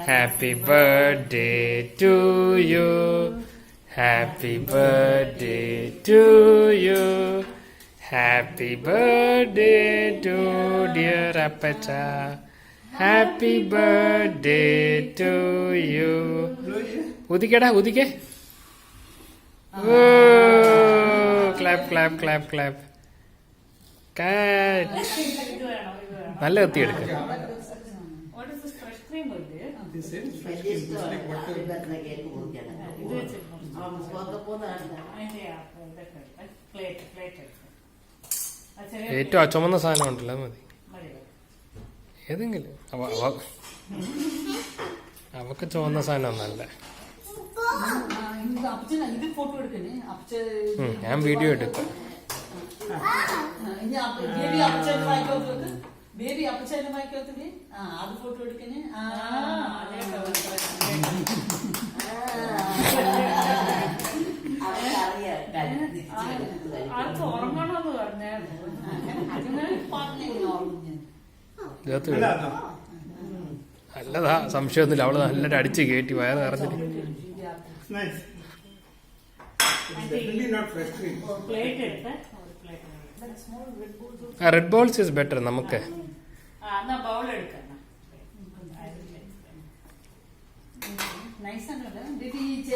Happy birthday to you. Happy birthday to you. Happy birthday to dear Appacha. Happy birthday to you. Udikeda, udike. Oh, clap, clap, clap, clap. Cat. നല്ല എത്തി എടുക്ക. ഏറ്റവും ചുമന്ന സാധനം ഉണ്ടല്ലോ, മതി ഏതെങ്കിലും. അവക്ക് ചുവന്ന സാധനം ഒന്നല്ല. ഞാൻ വീഡിയോ എടുക്കാം. ಬೇಬಿ ಅಪ್ಪಚನ ಮಾಯ್ಕೋತೀನಿ ಅದು ಫೋಟೋ എടുക്കണേ ഉറങ്ങണമെന്ന് നല്ലതാ, സംശയമൊന്നുമില്ല. അവള് നല്ലൊരു അടിച്ച് കയറ്റി വയറ് നിറഞ്ഞിട്ട്. റെഡ് ബോൾസ് ഇസ് ബെറ്റർ നമുക്ക്. നൈസ് ആണ്.